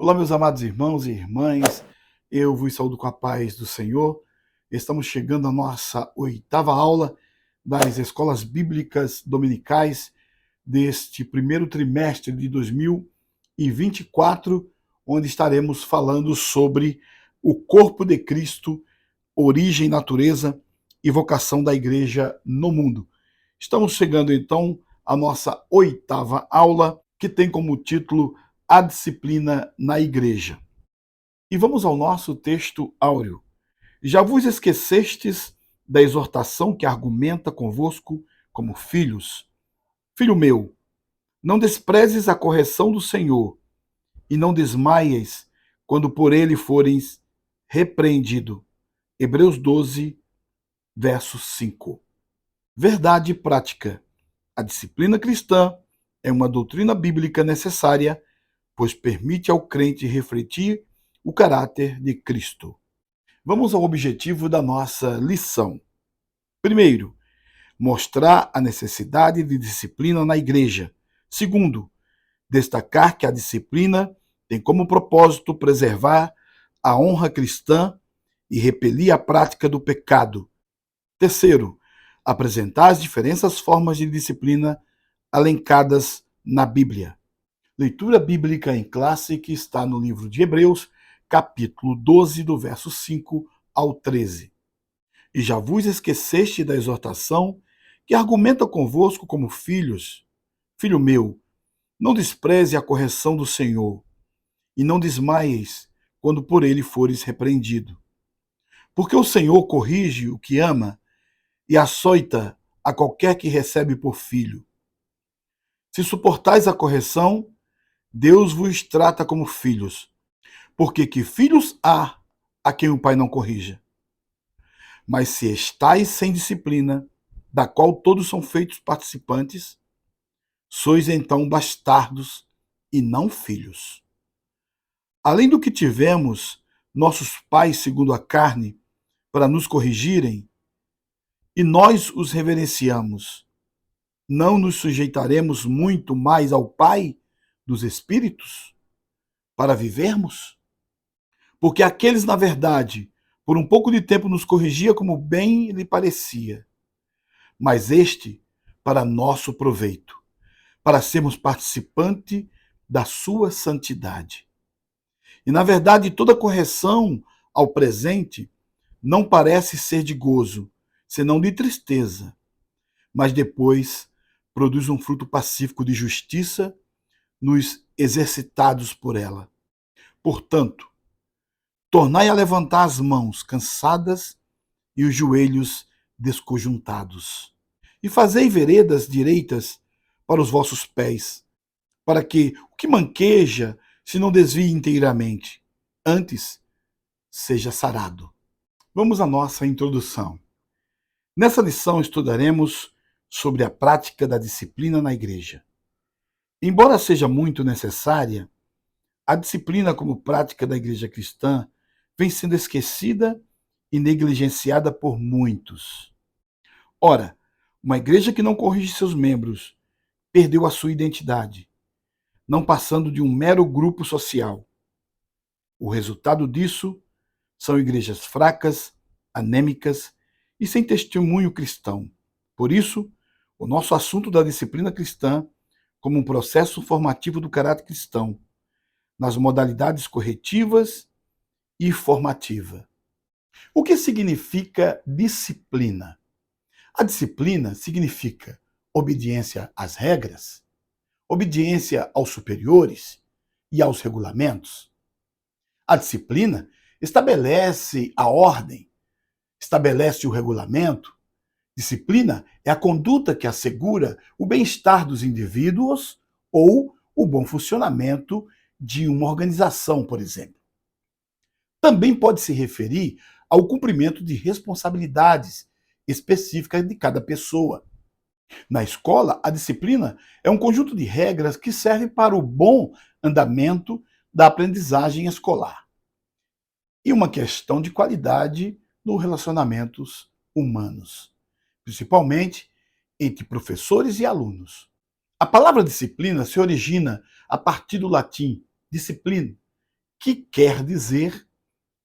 Olá, meus amados irmãos e irmãs, eu vos saúdo com a paz do Senhor. Estamos chegando à nossa 8ª aula das escolas bíblicas dominicais deste primeiro trimestre de 2024, onde estaremos falando sobre o corpo de Cristo, origem, natureza e vocação da igreja no mundo. Estamos chegando então à nossa 8ª aula, que tem como título A Disciplina na Igreja. E vamos ao nosso texto áureo. Já vos esquecestes da exortação que argumenta convosco como filhos? Filho meu, não desprezes a correção do Senhor, e não desmaies quando por ele fores repreendido. Hebreus 12, verso 5. Verdade prática. A disciplina cristã é uma doutrina bíblica necessária, pois permite ao crente refletir o caráter de Cristo. Vamos ao objetivo da nossa lição. Primeiro, mostrar a necessidade de disciplina na igreja. Segundo, destacar que a disciplina tem como propósito preservar a honra cristã e repelir a prática do pecado. Terceiro, apresentar as diferentes formas de disciplina elencadas na Bíblia. Leitura bíblica em classe que está no livro de Hebreus, capítulo 12, do verso 5 ao 13. E já vos esqueceste da exortação que argumenta convosco como filhos. Filho meu, não despreze a correção do Senhor, e não desmaies quando por ele fores repreendido. Porque o Senhor corrige o que ama e açoita a qualquer que recebe por filho. Se suportais a correção, Deus vos trata como filhos, porque que filhos há a quem o Pai não corrija? Mas se estáis sem disciplina, da qual todos são feitos participantes, sois então bastardos e não filhos. Além do que tivemos nossos pais segundo a carne para nos corrigirem, e nós os reverenciamos, não nos sujeitaremos muito mais ao Pai dos Espíritos para vivermos? Porque aqueles, na verdade, por um pouco de tempo nos corrigia como bem lhe parecia, mas este para nosso proveito, para sermos participantes da sua santidade. E, na verdade, toda correção ao presente não parece ser de gozo, senão de tristeza, mas depois produz um fruto pacífico de justiça nos exercitados por ela. Portanto, tornai a levantar as mãos cansadas e os joelhos desconjuntados, e fazei veredas direitas para os vossos pés, para que o que manqueja se não desvie inteiramente, antes seja sarado. Vamos à nossa introdução. Nessa lição estudaremos sobre a prática da disciplina na igreja. Embora seja muito necessária, a disciplina como prática da igreja cristã vem sendo esquecida e negligenciada por muitos. Ora, uma igreja que não corrige seus membros perdeu a sua identidade, não passando de um mero grupo social. O resultado disso são igrejas fracas, anêmicas e sem testemunho cristão. Por isso, o nosso assunto da disciplina cristã como um processo formativo do caráter cristão, nas modalidades corretivas e formativa. O que significa disciplina? A disciplina significa obediência às regras, obediência aos superiores e aos regulamentos. A disciplina estabelece a ordem, estabelece o regulamento. Disciplina é a conduta que assegura o bem-estar dos indivíduos ou o bom funcionamento de uma organização, por exemplo. Também pode se referir ao cumprimento de responsabilidades específicas de cada pessoa. Na escola, a disciplina é um conjunto de regras que serve para o bom andamento da aprendizagem escolar e uma questão de qualidade nos relacionamentos humanos, principalmente entre professores e alunos. A palavra disciplina se origina a partir do latim disciplina, que quer dizer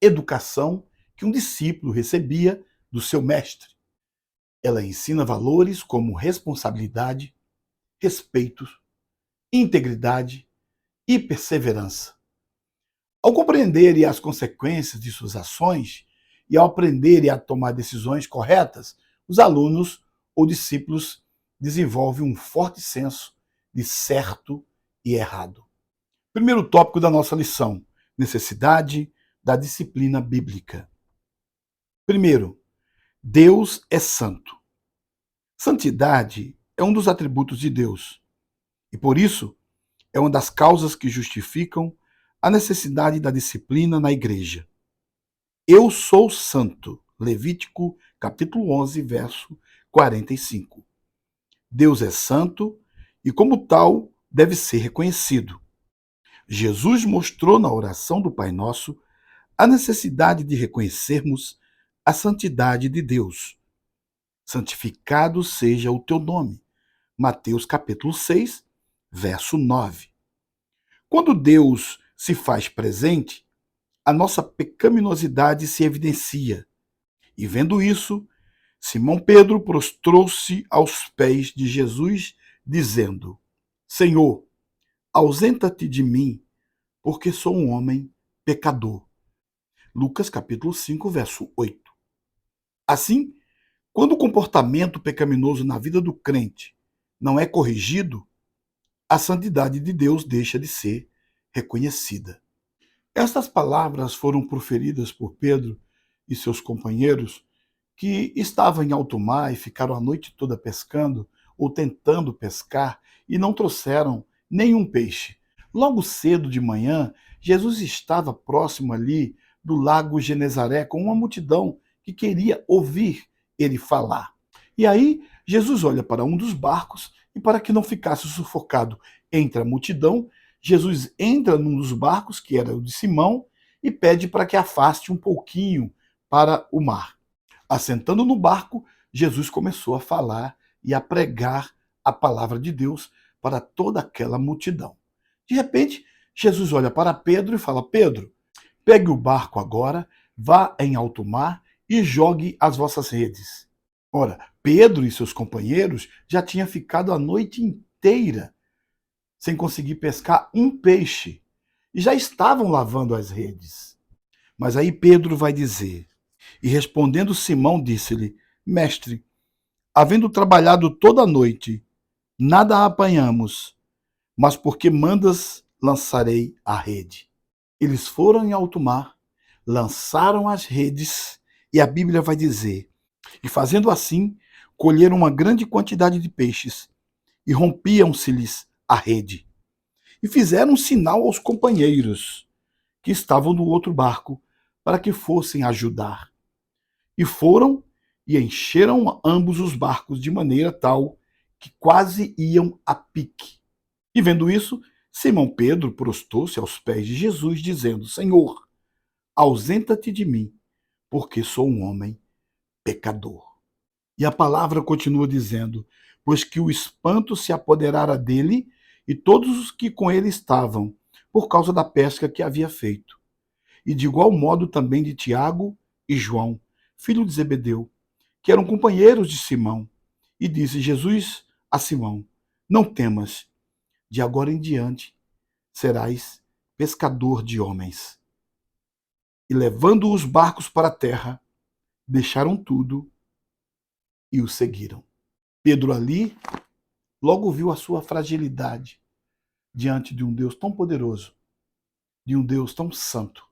educação que um discípulo recebia do seu mestre. Ela ensina valores como responsabilidade, respeito, integridade e perseverança. Ao compreenderem as consequências de suas ações e ao aprenderem a tomar decisões corretas, os alunos ou discípulos desenvolvem um forte senso de certo e errado. Primeiro tópico da nossa lição: necessidade da disciplina bíblica. Primeiro, Deus é santo. Santidade é um dos atributos de Deus e, por isso, é uma das causas que justificam a necessidade da disciplina na igreja. Eu sou santo. Levítico, capítulo 11, verso 45. Deus é santo e, como tal, deve ser reconhecido. Jesus mostrou na oração do Pai Nosso a necessidade de reconhecermos a santidade de Deus. Santificado seja o teu nome. Mateus capítulo 6, verso 9. Quando Deus se faz presente, a nossa pecaminosidade se evidencia. E vendo isso, Simão Pedro prostrou-se aos pés de Jesus, dizendo: Senhor, ausenta-te de mim, porque sou um homem pecador. Lucas capítulo 5, verso 8. Assim, quando o comportamento pecaminoso na vida do crente não é corrigido, a santidade de Deus deixa de ser reconhecida. Estas palavras foram proferidas por Pedro e seus companheiros, que estavam em alto mar e ficaram a noite toda pescando ou tentando pescar e não trouxeram nenhum peixe. Logo cedo de manhã, Jesus estava próximo ali do lago Genezaré com uma multidão que queria ouvir ele falar. E aí, Jesus olha para um dos barcos e, para que não ficasse sufocado entre a multidão, Jesus entra num dos barcos, que era o de Simão, e pede para que afaste um pouquinho para o mar. Assentando no barco, Jesus começou a falar e a pregar a palavra de Deus para toda aquela multidão. De repente, Jesus olha para Pedro e fala: Pedro, pegue o barco agora, vá em alto mar e jogue as vossas redes. Ora, Pedro e seus companheiros já tinham ficado a noite inteira sem conseguir pescar um peixe e já estavam lavando as redes. Mas aí Pedro vai dizer: e respondendo Simão, disse-lhe: Mestre, havendo trabalhado toda a noite, nada apanhamos, mas porque mandas, lançarei a rede. Eles foram em alto mar, lançaram as redes, e a Bíblia vai dizer: e fazendo assim, colheram uma grande quantidade de peixes, e rompiam-se-lhes a rede. E fizeram um sinal aos companheiros que estavam no outro barco, para que fossem ajudar. E foram e encheram ambos os barcos de maneira tal que quase iam a pique. E vendo isso, Simão Pedro prostou-se aos pés de Jesus, dizendo: Senhor, ausenta-te de mim, porque sou um homem pecador. E a palavra continua dizendo: pois que o espanto se apoderara dele e todos os que com ele estavam, por causa da pesca que havia feito. E de igual modo também de Tiago e João, filho de Zebedeu, que eram companheiros de Simão. E disse Jesus a Simão: não temas, de agora em diante serás pescador de homens. E levando os barcos para a terra, deixaram tudo e o seguiram. Pedro ali logo viu a sua fragilidade diante de um Deus tão poderoso, de um Deus tão santo,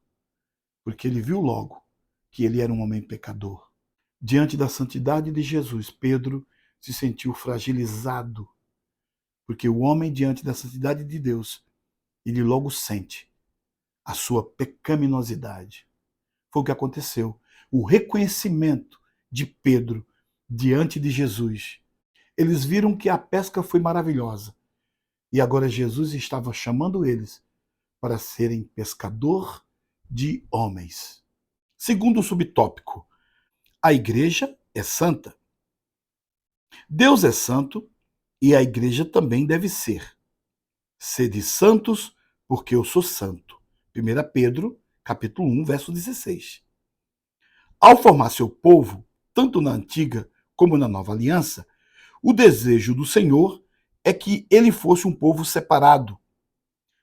porque ele viu logo que ele era um homem pecador. Diante da santidade de Jesus, Pedro se sentiu fragilizado, porque o homem, diante da santidade de Deus, ele logo sente a sua pecaminosidade. Foi o que aconteceu. O reconhecimento de Pedro diante de Jesus. Eles viram que a pesca foi maravilhosa. E agora Jesus estava chamando eles para serem pescador de homens. Segundo subtópico, a igreja é santa. Deus é santo e a igreja também deve ser. Sede santos, porque eu sou santo. 1 Pedro, capítulo 1, verso 16. Ao formar seu povo, tanto na antiga como na nova aliança, o desejo do Senhor é que ele fosse um povo separado.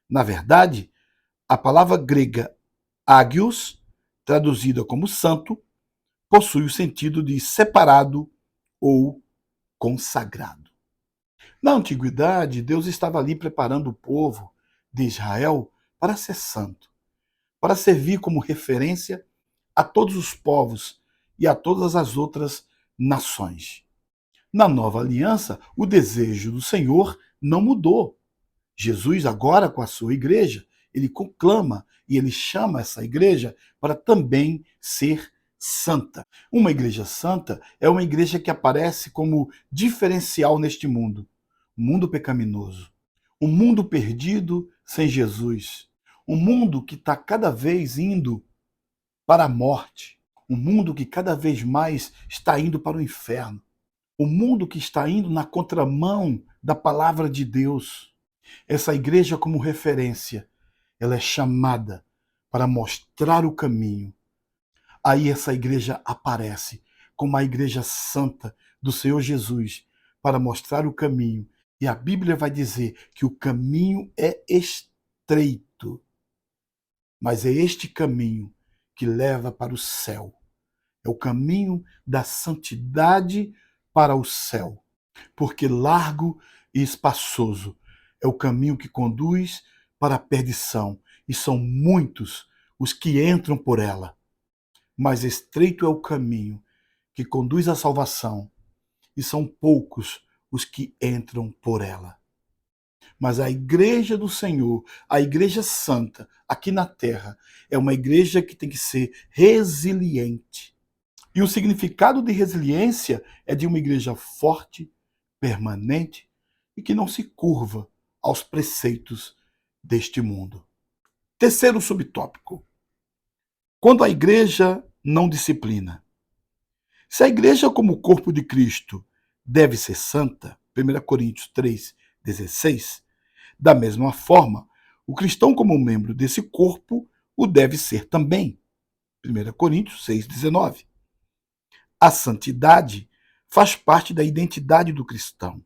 Na verdade, a palavra grega ágios, traduzida como santo, possui o sentido de separado ou consagrado. Na antiguidade, Deus estava ali preparando o povo de Israel para ser santo, para servir como referência a todos os povos e a todas as outras nações. Na nova aliança, o desejo do Senhor não mudou. Jesus, agora com a sua igreja, ele conclama e ele chama essa igreja para também ser santa. Uma igreja santa é uma igreja que aparece como diferencial neste mundo. Um mundo pecaminoso, um mundo perdido sem Jesus, um mundo que está cada vez indo para a morte, um mundo que cada vez mais está indo para o inferno, um mundo que está indo na contramão da palavra de Deus. Essa igreja, como referência, ela é chamada para mostrar o caminho. Aí essa igreja aparece como a igreja santa do Senhor Jesus, para mostrar o caminho. E a Bíblia vai dizer que o caminho é estreito, mas é este caminho que leva para o céu. É o caminho da santidade para o céu, porque largo e espaçoso é o caminho que conduz para a perdição, e são muitos os que entram por ela. Mas estreito é o caminho que conduz à salvação, e são poucos os que entram por ela. Mas a igreja do Senhor, a igreja santa, aqui na terra, é uma igreja que tem que ser resiliente. E o significado de resiliência é de uma igreja forte, permanente e que não se curva aos preceitos deste mundo. Terceiro subtópico: quando a igreja não disciplina. Se a igreja, como corpo de Cristo, deve ser santa, 1 Coríntios 3,16, da mesma forma, o cristão, como membro desse corpo, o deve ser também, 1 Coríntios 6,19. A santidade faz parte da identidade do cristão,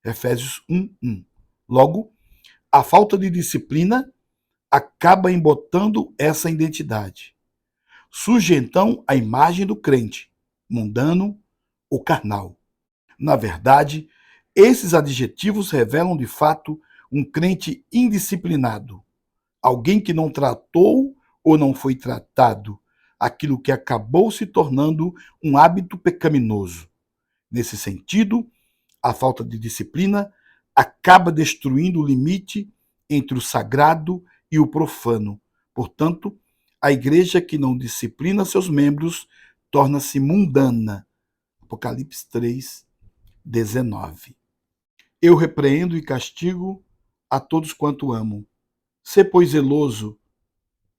Efésios 1:1. Logo, a falta de disciplina acaba embotando essa identidade. Surge então a imagem do crente, mundano ou carnal. Na verdade, esses adjetivos revelam de fato um crente indisciplinado, alguém que não tratou ou não foi tratado aquilo que acabou se tornando um hábito pecaminoso. Nesse sentido, a falta de disciplina acaba destruindo o limite entre o sagrado e o profano. Portanto, a igreja que não disciplina seus membros torna-se mundana. Apocalipse 3:19. Eu repreendo e castigo a todos quanto amo. Sê, pois, zeloso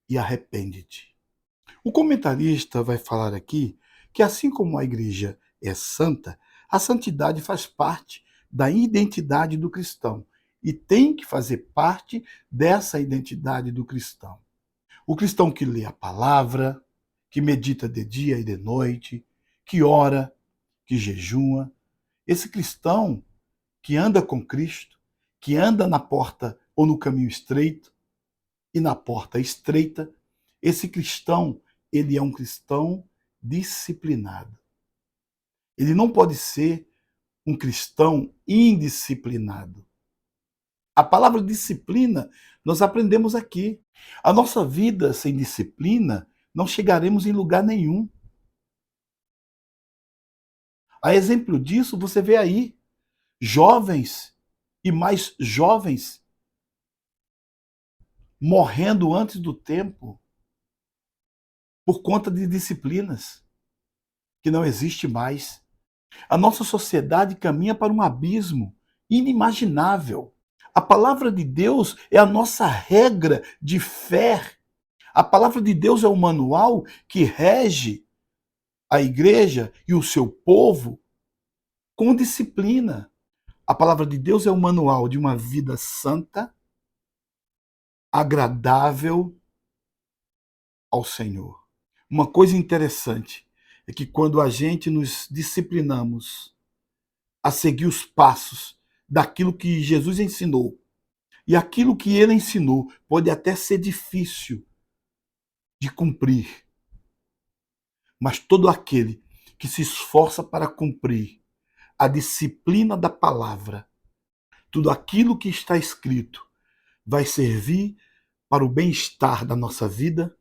e arrepende-te. O comentarista vai falar aqui que, assim como a igreja é santa, a santidade faz parte da identidade do cristão e tem que fazer parte dessa identidade do cristão. O cristão que lê a palavra, que medita de dia e de noite, que ora, que jejua, esse cristão que anda com Cristo, que anda na porta ou no caminho estreito e na porta estreita, esse cristão, ele é um cristão disciplinado. Ele não pode ser um cristão indisciplinado. A palavra disciplina nós aprendemos aqui. A nossa vida sem disciplina, não chegaremos em lugar nenhum. A exemplo disso, você vê aí jovens e mais jovens morrendo antes do tempo por conta de disciplinas que não existe mais. A nossa sociedade caminha para um abismo inimaginável. A palavra de Deus é a nossa regra de fé. A palavra de Deus é o manual que rege a igreja e o seu povo com disciplina. A palavra de Deus é o manual de uma vida santa, agradável ao Senhor. Uma coisa interessante é que quando a gente nos disciplinamos a seguir os passos daquilo que Jesus ensinou, e aquilo que ele ensinou pode até ser difícil de cumprir, mas todo aquele que se esforça para cumprir a disciplina da palavra, tudo aquilo que está escrito, vai servir para o bem-estar da nossa vida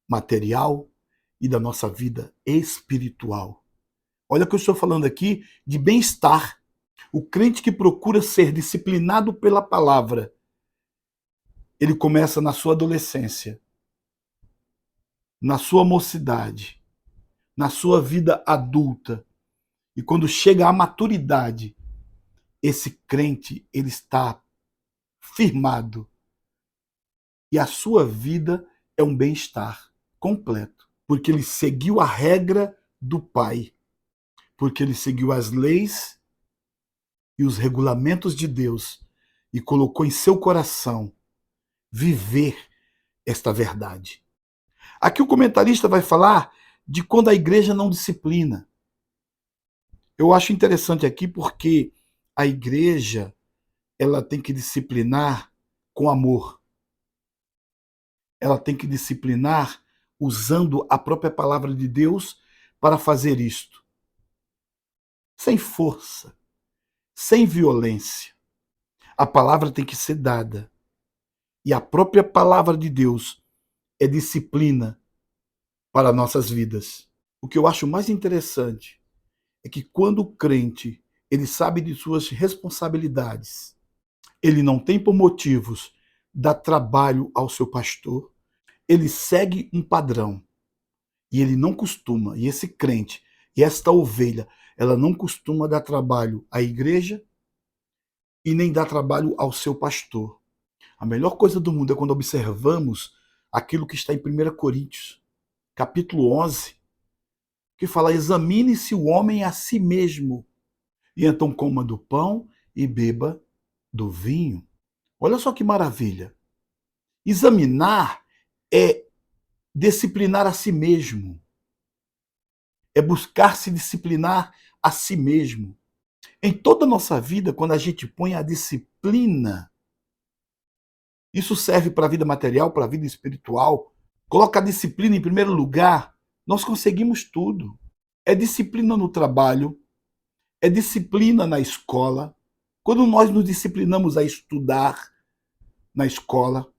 material e da nossa vida espiritual. Olha que eu estou falando aqui de bem-estar. O crente que procura ser disciplinado pela palavra, ele começa na sua adolescência, na sua mocidade, na sua vida adulta. E quando chega à maturidade, esse crente ele está firmado. E a sua vida é um bem-estar completo, porque ele seguiu a regra do Pai, porque ele seguiu as leis e os regulamentos de Deus e colocou em seu coração viver esta verdade. Aqui o comentarista vai falar de quando a igreja não disciplina. Eu acho interessante aqui porque a igreja ela tem que disciplinar com amor. Ela tem que disciplinar usando a própria palavra de Deus para fazer isto. Sem força, sem violência. A palavra tem que ser dada. E a própria palavra de Deus é disciplina para nossas vidas. O que eu acho mais interessante é que quando o crente ele sabe de suas responsabilidades, ele não tem por motivos dar trabalho ao seu pastor, ele segue um padrão e ele não costuma, e esse crente, e esta ovelha, ela não costuma dar trabalho à igreja e nem dar trabalho ao seu pastor. A melhor coisa do mundo é quando observamos aquilo que está em 1 Coríntios, capítulo 11, que fala: examine-se o homem a si mesmo, e então coma do pão e beba do vinho. Olha só que maravilha. Examinar é disciplinar a si mesmo. É buscar se disciplinar a si mesmo. Em toda a nossa vida, quando a gente põe a disciplina, isso serve para a vida material, para a vida espiritual. Coloca a disciplina em primeiro lugar, nós conseguimos tudo. É disciplina no trabalho, é disciplina na escola. Quando nós nos disciplinamos a estudar na escola,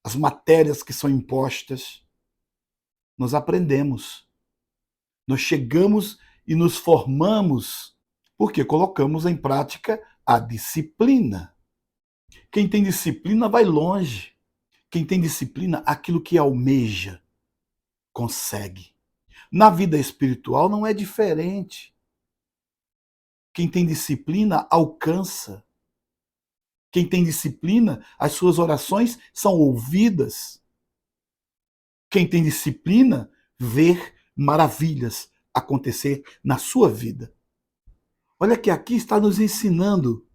as matérias que são impostas, nós aprendemos. Nós chegamos e nos formamos porque colocamos em prática a disciplina. Quem tem disciplina vai longe. Quem tem disciplina, aquilo que almeja, consegue. Na vida espiritual não é diferente. Quem tem disciplina alcança. Quem tem disciplina, as suas orações são ouvidas. Quem tem disciplina, vê maravilhas acontecer na sua vida. Olha que aqui está nos ensinando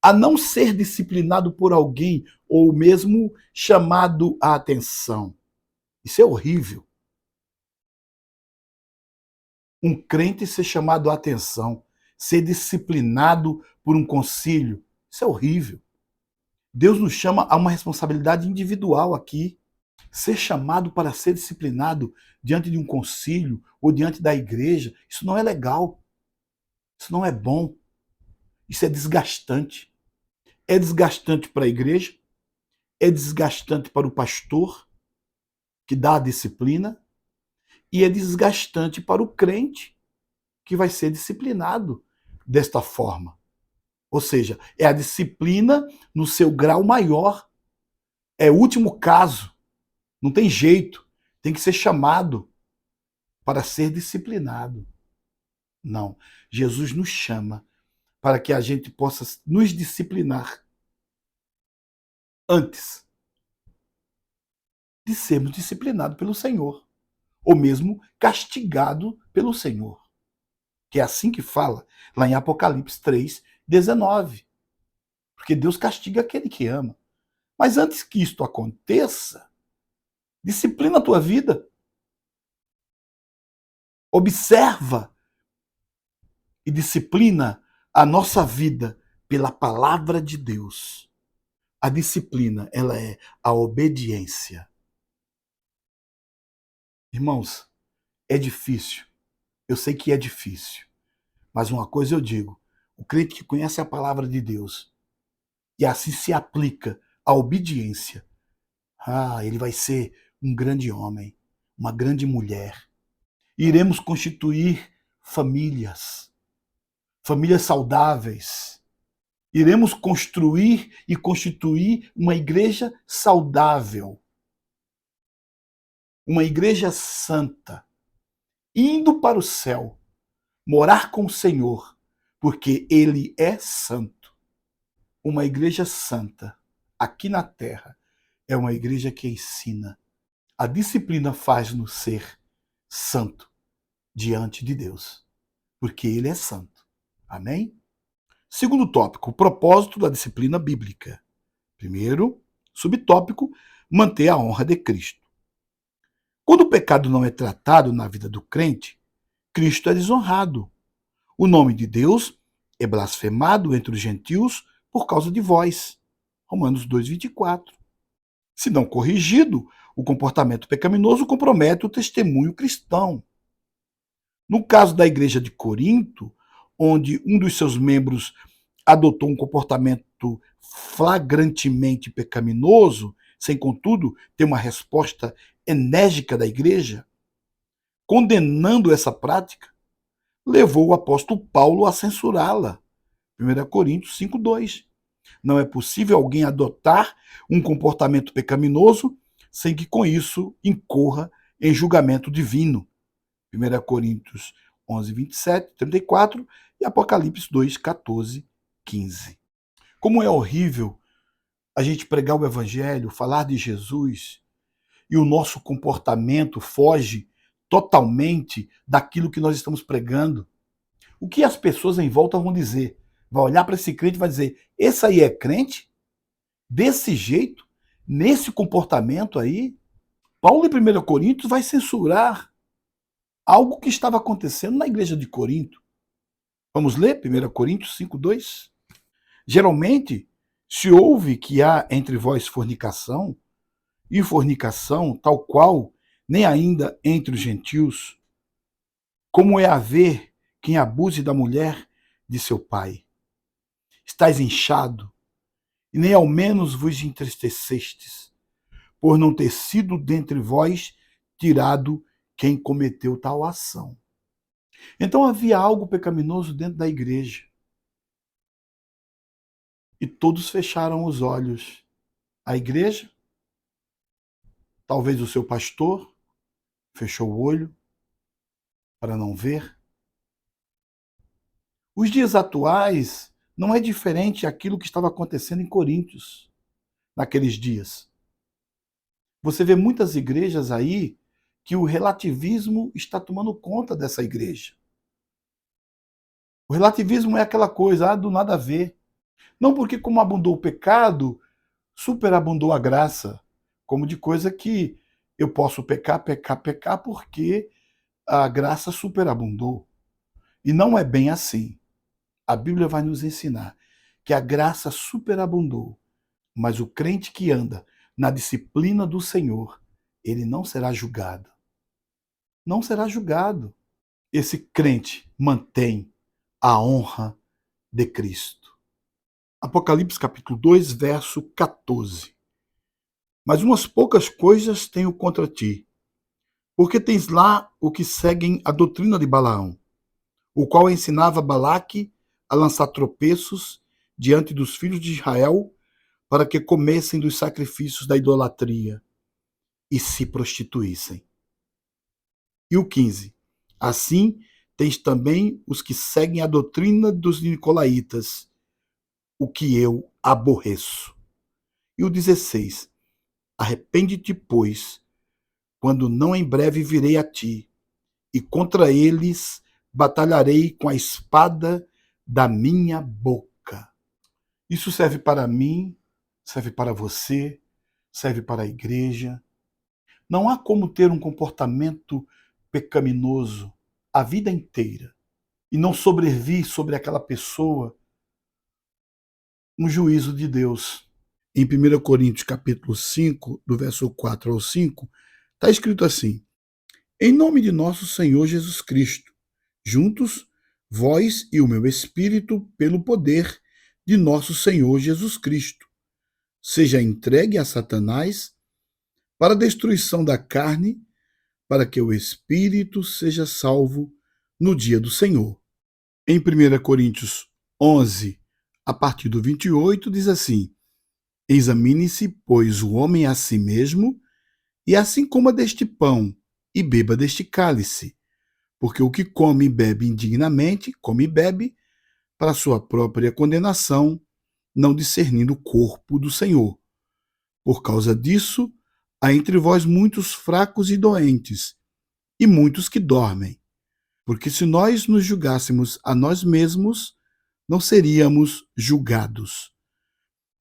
a não ser disciplinado por alguém ou mesmo chamado a atenção. Isso é horrível. Um crente ser chamado a atenção, ser disciplinado por um concílio, isso é horrível. Deus nos chama a uma responsabilidade individual aqui. Ser chamado para ser disciplinado diante de um concílio ou diante da igreja, isso não é legal. Isso não é bom. Isso é desgastante. É desgastante para a igreja, é desgastante para o pastor que dá a disciplina e é desgastante para o crente que vai ser disciplinado desta forma. Ou seja, é a disciplina no seu grau maior. É o último caso. Não tem jeito. Tem que ser chamado para ser disciplinado. Não. Jesus nos chama para que a gente possa nos disciplinar antes de sermos disciplinados pelo Senhor, ou mesmo castigado pelo Senhor. Que é assim que fala lá em Apocalipse 3:19. Porque Deus castiga aquele que ama. Mas antes que isto aconteça, Disciplina a tua vida. Observa e disciplina a nossa vida pela palavra de Deus. A disciplina, ela é a obediência. Irmãos, é difícil. Eu sei que é difícil. Mas uma coisa eu digo: o crente que conhece a palavra de Deus e assim se aplica à obediência, ele vai ser um grande homem, uma grande mulher. Iremos constituir famílias, famílias saudáveis. Iremos construir e constituir uma igreja saudável, uma igreja santa, indo para o céu, morar com o Senhor, porque Ele é santo. Uma igreja santa, aqui na terra, é uma igreja que ensina. A disciplina faz-nos ser santo diante de Deus, porque Ele é santo. Amém? Segundo tópico, o propósito da disciplina bíblica. Primeiro, subtópico, manter a honra de Cristo. Quando o pecado não é tratado na vida do crente, Cristo é desonrado. O nome de Deus é blasfemado entre os gentios por causa de vós. Romanos 2,24. Se não corrigido, o comportamento pecaminoso compromete o testemunho cristão. No caso da igreja de Corinto, onde um dos seus membros adotou um comportamento flagrantemente pecaminoso, sem, contudo, ter uma resposta enérgica da igreja, condenando essa prática, levou o apóstolo Paulo a censurá-la. 1 Coríntios 5,2. Não é possível alguém adotar um comportamento pecaminoso sem que com isso incorra em julgamento divino. 1 Coríntios 11, 27, 34 e Apocalipse 2, 14, 15. Como é horrível a gente pregar o evangelho, falar de Jesus, e o nosso comportamento foge totalmente daquilo que nós estamos pregando. O que as pessoas em volta vão dizer? Vai olhar para esse crente e vai dizer: esse aí é crente? Desse jeito? Nesse comportamento aí? Paulo, em 1 Coríntios, vai censurar algo que estava acontecendo na igreja de Corinto. Vamos ler 1 Coríntios 5,2? Geralmente, se ouve que há entre vós fornicação, e fornicação, tal qual, nem ainda entre os gentios, como é haver quem abuse da mulher de seu pai. Estais inchado, e nem ao menos vos entristecestes, por não ter sido dentre vós tirado quem cometeu tal ação. Então havia algo pecaminoso dentro da igreja. E todos fecharam os olhos. A igreja, talvez o seu pastor, fechou o olho para não ver. Os dias atuais não é diferente daquilo que estava acontecendo em Coríntios naqueles dias. Você vê muitas igrejas aí que o relativismo está tomando conta dessa igreja. O relativismo é aquela coisa, do nada a ver. Não porque como abundou o pecado, superabundou a graça. Como de coisa que eu posso pecar, pecar, pecar, porque a graça superabundou. E não é bem assim. A Bíblia vai nos ensinar que a graça superabundou, mas o crente que anda na disciplina do Senhor, ele não será julgado. Não será julgado. Esse crente mantém a honra de Cristo. Apocalipse capítulo 2, verso 14. Mas umas poucas coisas tenho contra ti, porque tens lá o que seguem a doutrina de Balaão, o qual ensinava Balaque a lançar tropeços diante dos filhos de Israel para que comessem dos sacrifícios da idolatria e se prostituíssem. E o 15. Assim, tens também os que seguem a doutrina dos nicolaítas, o que eu aborreço. E o 16. Arrepende-te, pois, quando não em breve virei a ti, e contra eles batalharei com a espada da minha boca. Isso serve para mim, serve para você, serve para a igreja. Não há como ter um comportamento pecaminoso a vida inteira e não sobrevir sobre aquela pessoa um juízo de Deus. Em 1 Coríntios capítulo 5, do verso 4 ao 5, está escrito assim: Em nome de nosso Senhor Jesus Cristo, juntos, vós e o meu espírito, pelo poder de nosso Senhor Jesus Cristo, seja entregue a Satanás para a destruição da carne, para que o espírito seja salvo no dia do Senhor. Em 1 Coríntios 11, a partir do 28, diz assim: Examine-se, pois, o homem a si mesmo, e assim coma deste pão e beba deste cálice, porque o que come e bebe indignamente, come e bebe para sua própria condenação, não discernindo o corpo do Senhor. Por causa disso, há entre vós muitos fracos e doentes, e muitos que dormem. Porque se nós nos julgássemos a nós mesmos, não seríamos julgados.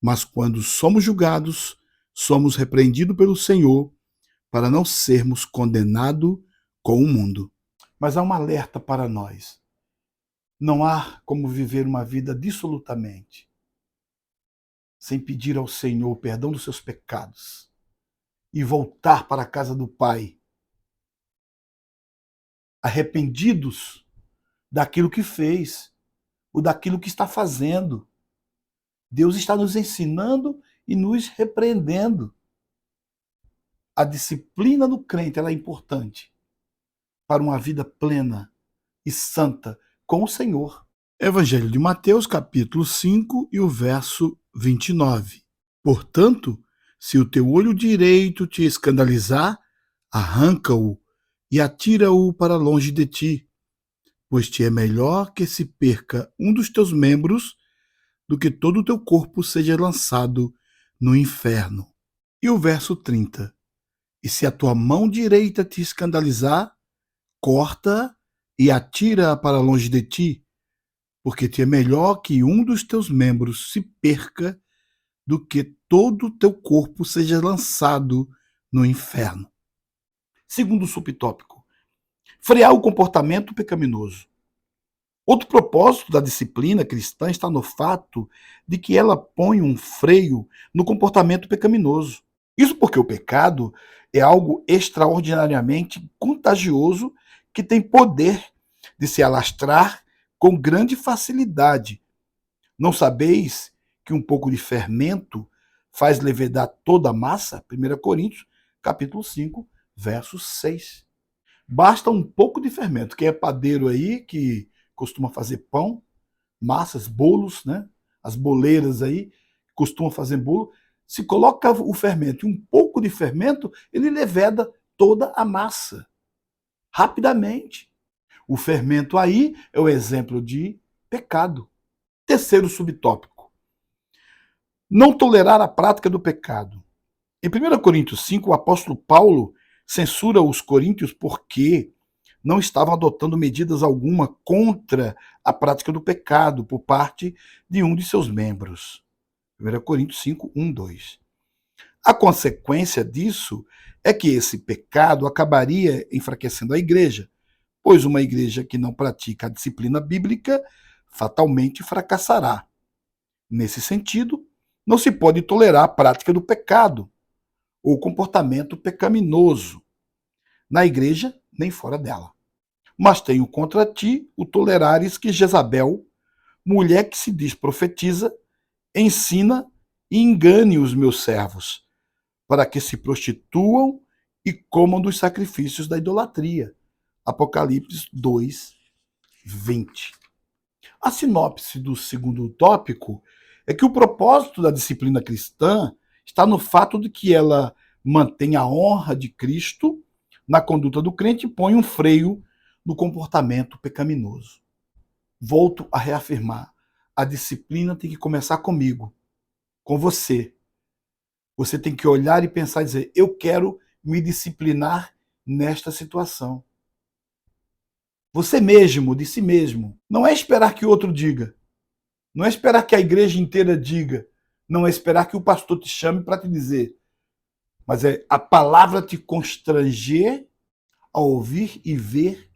Mas quando somos julgados, somos repreendidos pelo Senhor, para não sermos condenados com o mundo. Mas há um alerta para nós. Não há como viver uma vida dissolutamente sem pedir ao Senhor perdão dos seus pecados e voltar para a casa do Pai arrependidos daquilo que fez ou daquilo que está fazendo. Deus está nos ensinando e nos repreendendo. A disciplina do crente ela é importante para uma vida plena e santa com o Senhor. Evangelho de Mateus, capítulo 5 e o verso 29. Portanto, se o teu olho direito te escandalizar, arranca-o e atira-o para longe de ti, pois te é melhor que se perca um dos teus membros do que todo o teu corpo seja lançado no inferno. E o verso 30. E se a tua mão direita te escandalizar, corta e atira-a para longe de ti, porque te é melhor que um dos teus membros se perca do que todo o teu corpo seja lançado no inferno. Segundo subtópico, frear o comportamento pecaminoso. Outro propósito da disciplina cristã está no fato de que ela põe um freio no comportamento pecaminoso. Isso porque o pecado é algo extraordinariamente contagioso que tem poder de se alastrar com grande facilidade. Não sabeis que um pouco de fermento faz levedar toda a massa? 1 Coríntios, capítulo 5, verso 6. Basta um pouco de fermento. Quem é padeiro aí, que costuma fazer pão, massas, bolos, né? As boleiras aí, costumam fazer bolo. Se coloca o fermento e um pouco de fermento, ele leveda toda a massa, rapidamente. O fermento aí é o exemplo de pecado. Terceiro subtópico. Não tolerar a prática do pecado. Em 1 Coríntios 5, o apóstolo Paulo censura os coríntios porque não estavam adotando medidas alguma contra a prática do pecado por parte de um de seus membros. 1 Coríntios 5, 1, 2. A consequência disso é que esse pecado acabaria enfraquecendo a igreja, pois uma igreja que não pratica a disciplina bíblica fatalmente fracassará. Nesse sentido, não se pode tolerar a prática do pecado ou comportamento pecaminoso na igreja nem fora dela. Mas tenho contra ti o tolerares que Jezabel, mulher que se diz profetiza, ensina e engane os meus servos, para que se prostituam e comam dos sacrifícios da idolatria. Apocalipse 2, 20. A sinopse do segundo tópico é que o propósito da disciplina cristã está no fato de que ela mantém a honra de Cristo na conduta do crente e põe um freio no comportamento pecaminoso. Volto a reafirmar, a disciplina tem que começar comigo, com você. Você tem que olhar e pensar e dizer, eu quero me disciplinar nesta situação. Você mesmo, de si mesmo. Não é esperar que o outro diga. Não é esperar que a igreja inteira diga. Não é esperar que o pastor te chame para te dizer. mas é a palavra te constranger a ouvir e ver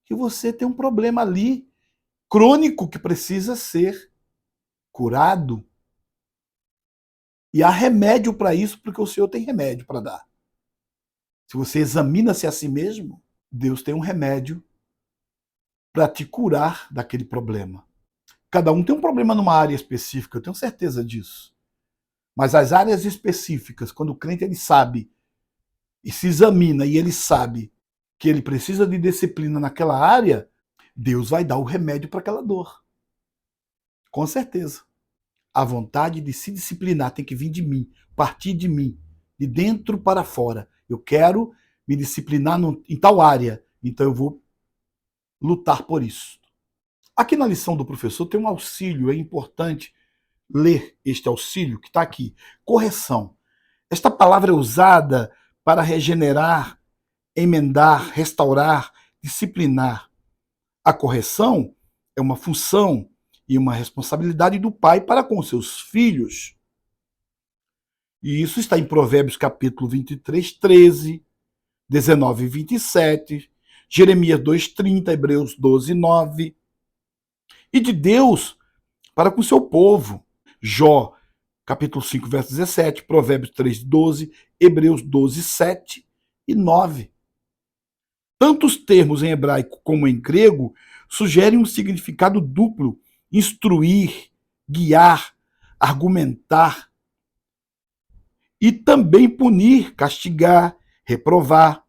que você tem um problema ali crônico que precisa ser curado. E há remédio para isso, porque o Senhor tem remédio para dar. Se você examina-se a si mesmo, Deus tem um remédio para te curar daquele problema. Cada um tem um problema numa área específica, eu tenho certeza disso. Mas as áreas específicas, quando o crente ele sabe e se examina e ele sabe que ele precisa de disciplina naquela área, Deus vai dar o remédio para aquela dor. Com certeza. A vontade de se disciplinar tem que vir de mim, partir de mim, de dentro para fora. Eu quero me disciplinar em tal área, então eu vou lutar por isso. Aqui na lição do professor tem um auxílio, é importante ler este auxílio que está aqui. Correção. Esta palavra é usada para regenerar, emendar, restaurar, disciplinar. A correção é uma função e uma responsabilidade do pai para com seus filhos. E isso está em Provérbios capítulo 23, 13, 19 e 27, Jeremias 2,30, Hebreus 12, 9. E de Deus para com seu povo. Jó, capítulo 5, verso 17, Provérbios 3, 12, Hebreus 12, 7 e 9. Tanto os termos em hebraico como em grego sugerem um significado duplo: instruir, guiar, argumentar e também punir, castigar, reprovar.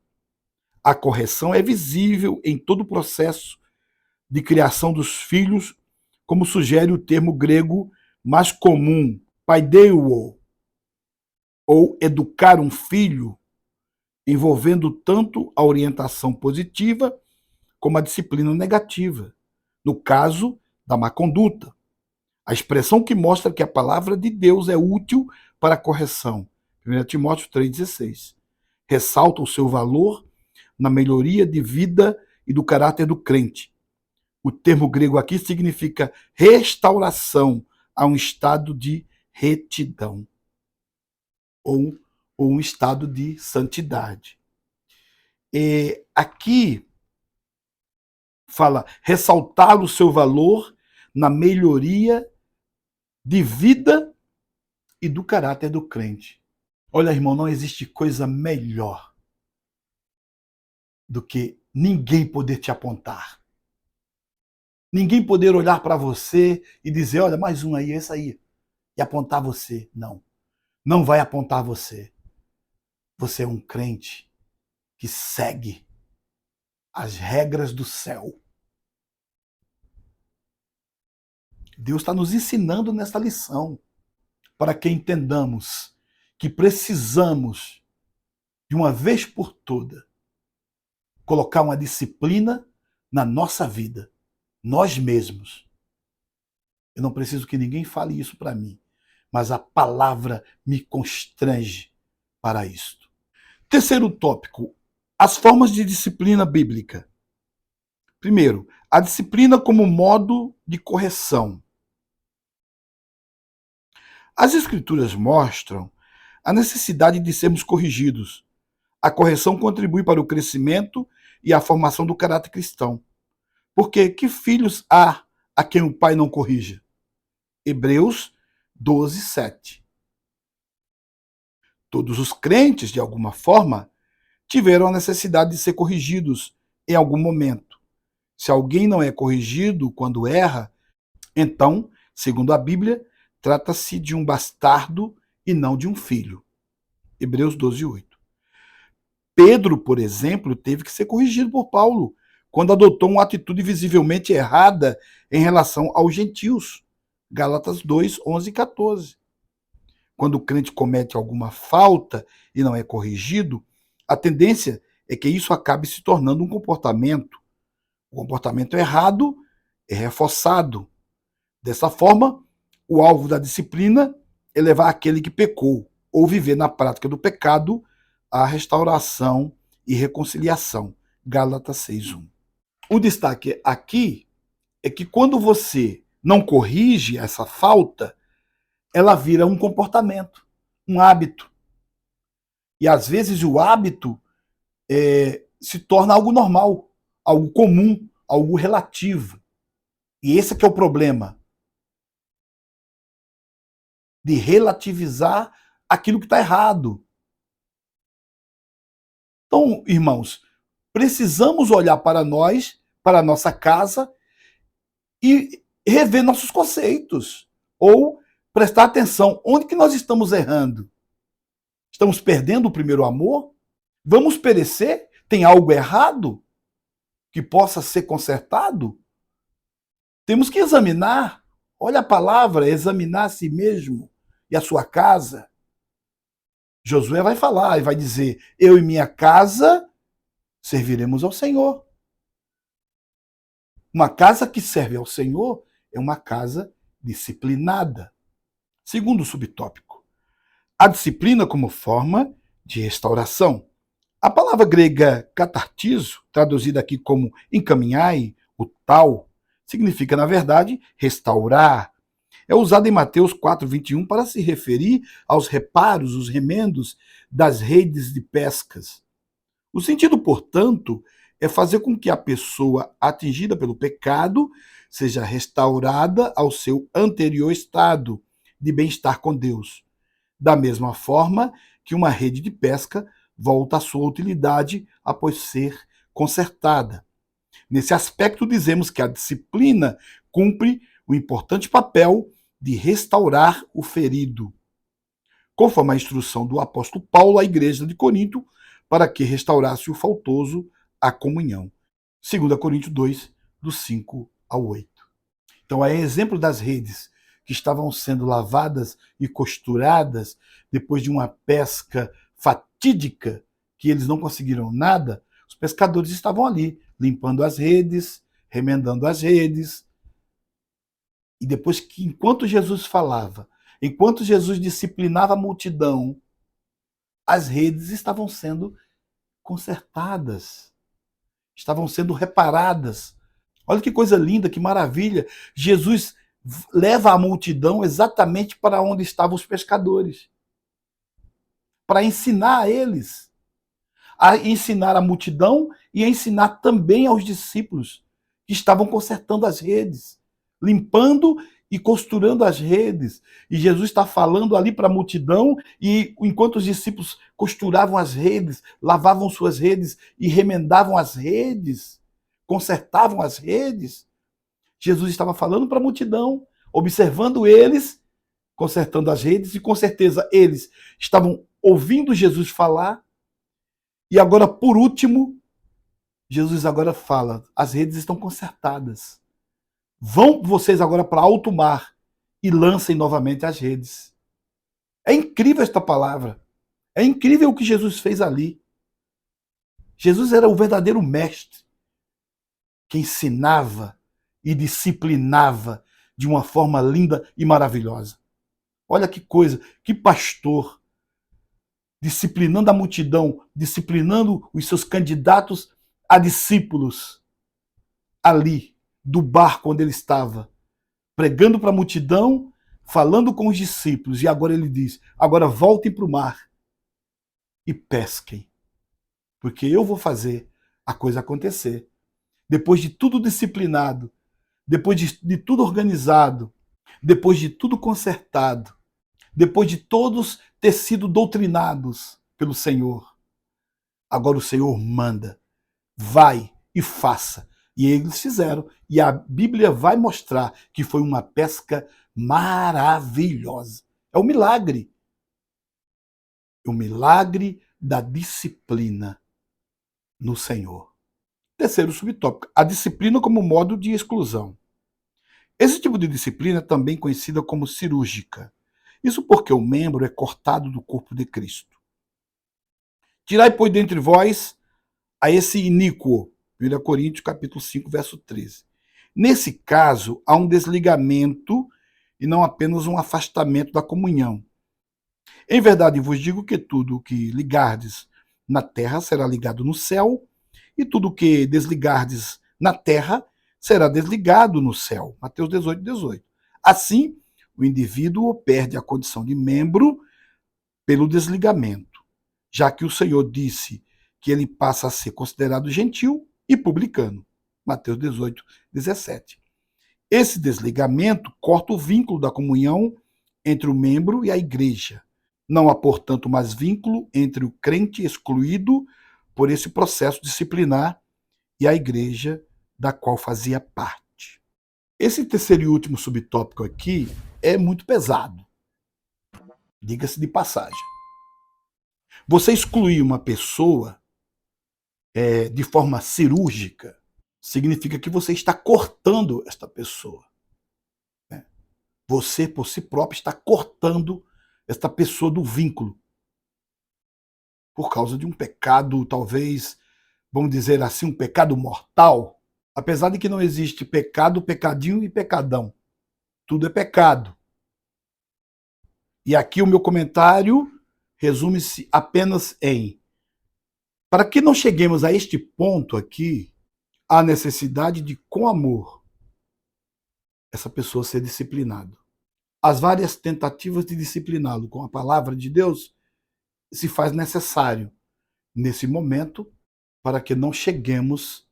A correção é visível em todo o processo de criação dos filhos, como sugere o termo grego mais comum, paideio, ou educar um filho, envolvendo tanto a orientação positiva como a disciplina negativa, no caso da má conduta. A expressão que mostra que a palavra de Deus é útil para a correção. 1 Timóteo 3,16. Ressalta o seu valor na melhoria de vida e do caráter do crente. O termo grego aqui significa restauração a um estado de retidão ou um estado de santidade. E aqui fala ressaltar o seu valor na melhoria de vida e do caráter do crente. Olha, irmão, não existe coisa melhor do que ninguém poder te apontar. Ninguém poder olhar para você e dizer, olha, mais um aí, esse aí, e apontar você. Não, não vai apontar você. Você é um crente que segue as regras do céu. Deus está nos ensinando nessa lição para que entendamos que precisamos, de uma vez por toda, colocar uma disciplina na nossa vida, nós mesmos. Eu não preciso que ninguém fale isso para mim, mas a palavra me constrange para isto. Terceiro tópico, as formas de disciplina bíblica. Primeiro, a disciplina como modo de correção. As Escrituras mostram a necessidade de sermos corrigidos. A correção contribui para o crescimento e a formação do caráter cristão. Porque que filhos há a quem o pai não corrija? Hebreus 12, 7. Todos os crentes, de alguma forma, tiveram a necessidade de ser corrigidos em algum momento. Se alguém não é corrigido quando erra, então, segundo a Bíblia, trata-se de um bastardo e não de um filho. Hebreus 12, 8. Pedro, por exemplo, teve que ser corrigido por Paulo quando adotou uma atitude visivelmente errada em relação aos gentios. Gálatas 2, 11 e 14. Quando o crente comete alguma falta e não é corrigido, a tendência é que isso acabe se tornando um comportamento. O comportamento errado é reforçado. Dessa forma, o alvo da disciplina é levar aquele que pecou, ou viver na prática do pecado, a restauração e reconciliação. Gálatas 6:1. O destaque aqui é que quando você não corrige essa falta, ela vira um comportamento, um hábito. E às vezes o hábito se torna algo normal, algo comum, algo relativo. E esse é que é o problema, de relativizar aquilo que está errado. Então, irmãos, precisamos olhar para nós, para a nossa casa e rever nossos conceitos. Ou prestar atenção, onde que nós estamos errando? Estamos perdendo o primeiro amor? Vamos perecer? Tem algo errado que possa ser consertado? Temos que examinar. Olha a palavra, examinar a si mesmo e a sua casa. Josué vai falar e vai dizer: eu e minha casa serviremos ao Senhor. Uma casa que serve ao Senhor é uma casa disciplinada. Segundo subtópico, a disciplina como forma de restauração. A palavra grega catartizo, traduzida aqui como encaminhai, o tal, significa, na verdade, restaurar. É usada em Mateus 4:21 para se referir aos reparos, os remendos das redes de pescas. O sentido, portanto, é fazer com que a pessoa atingida pelo pecado seja restaurada ao seu anterior estado de bem-estar com Deus. Da mesma forma que uma rede de pesca volta à sua utilidade após ser consertada. Nesse aspecto, dizemos que a disciplina cumpre o importante papel de restaurar o ferido, conforme a instrução do apóstolo Paulo à igreja de Corinto, para que restaurasse o faltoso à comunhão. 2 Coríntios 2, do 5 ao 8. Então, é exemplo das redes que estavam sendo lavadas e costuradas depois de uma pesca fatídica, que eles não conseguiram nada. Os pescadores estavam ali, limpando as redes, remendando as redes. E depois que, enquanto Jesus falava, enquanto Jesus disciplinava a multidão, as redes estavam sendo consertadas, estavam sendo reparadas. Olha que coisa linda, que maravilha. Jesus leva a multidão exatamente para onde estavam os pescadores, para ensinar a eles, a ensinar a multidão e a ensinar também aos discípulos que estavam consertando as redes, limpando e costurando as redes. E Jesus está falando ali para a multidão, e enquanto os discípulos costuravam as redes, lavavam suas redes e remendavam as redes, consertavam as redes, Jesus estava falando para a multidão, observando eles, consertando as redes, e com certeza eles estavam ouvindo Jesus falar. E agora, por último, Jesus agora fala: as redes estão consertadas. Vão vocês agora para alto mar e lancem novamente as redes. É incrível esta palavra. É incrível o que Jesus fez ali. Jesus era o verdadeiro mestre que ensinava e disciplinava de uma forma linda e maravilhosa. Olha que coisa, que pastor, disciplinando a multidão, disciplinando os seus candidatos a discípulos ali, do barco onde ele estava, pregando para a multidão, falando com os discípulos, e agora ele diz: agora voltem para o mar e pesquem, porque eu vou fazer a coisa acontecer. Depois de tudo disciplinado, depois de tudo organizado, depois de tudo consertado, depois de todos ter sido doutrinados pelo Senhor, agora o Senhor manda: vai e faça. E eles fizeram. E a Bíblia vai mostrar que foi uma pesca maravilhosa. É um milagre. É o milagre da disciplina no Senhor. Terceiro subtópico: a disciplina como modo de exclusão. Esse tipo de disciplina é também conhecida como cirúrgica. Isso porque o membro é cortado do corpo de Cristo. Tirai, pois, dentre vós a esse iníquo. 1 Coríntios capítulo 5, verso 13. Nesse caso, há um desligamento e não apenas um afastamento da comunhão. Em verdade, vos digo que tudo o que ligardes na terra será ligado no céu, e tudo o que desligardes na terra será desligado no céu. Mateus 18, 18. Assim, o indivíduo perde a condição de membro pelo desligamento. já que o Senhor disse que ele passa a ser considerado gentil e publicano. Mateus 18, 17. Esse desligamento corta o vínculo da comunhão entre o membro e a igreja. Não há, portanto, mais vínculo entre o crente excluído por esse processo disciplinar e a igreja da qual fazia parte. Esse terceiro e último subtópico aqui é muito pesado, diga-se de passagem. Você excluir uma pessoa de forma cirúrgica significa que você está cortando esta pessoa. Né? Você, por si próprio, está cortando esta pessoa do vínculo. Por causa de um pecado, talvez, vamos dizer assim, um pecado mortal. Apesar de que não existe pecado, pecadinho e pecadão. Tudo é pecado. E aqui o meu comentário resume-se apenas em: para que não cheguemos a este ponto aqui, há necessidade de, com amor, essa pessoa ser disciplinada. As várias tentativas de discipliná-lo com a palavra de Deus se faz necessário nesse momento para que não cheguemos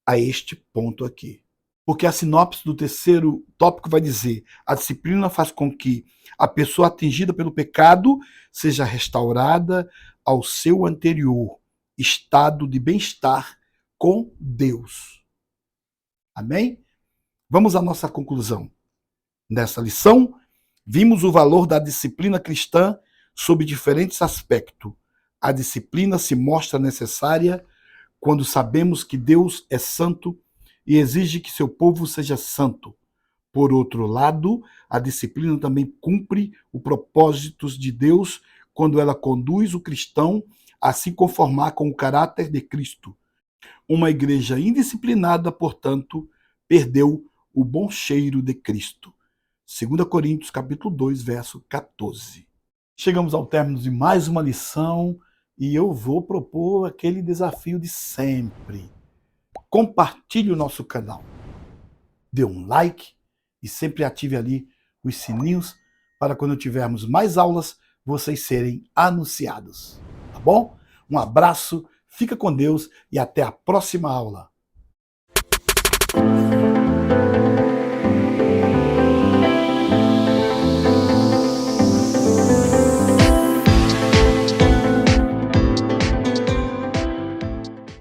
a este ponto aqui. Porque a sinopse do terceiro tópico vai dizer: a disciplina faz com que a pessoa atingida pelo pecado seja restaurada ao seu anterior estado de bem-estar com Deus. Amém? Vamos à nossa conclusão. Nessa lição, vimos o valor da disciplina cristã sob diferentes aspectos. A disciplina se mostra necessária quando sabemos que Deus é santo e exige que seu povo seja santo. Por outro lado, a disciplina também cumpre os propósitos de Deus quando ela conduz o cristão a se conformar com o caráter de Cristo. Uma igreja indisciplinada, portanto, perdeu o bom cheiro de Cristo. 2 Coríntios, capítulo 2, verso 14. Chegamos ao término de mais uma lição e eu vou propor aquele desafio de sempre. Compartilhe o nosso canal. Dê um like e sempre ative ali os sininhos para quando tivermos mais aulas, vocês serem anunciados. Tá bom? Um abraço, fica com Deus e até a próxima aula.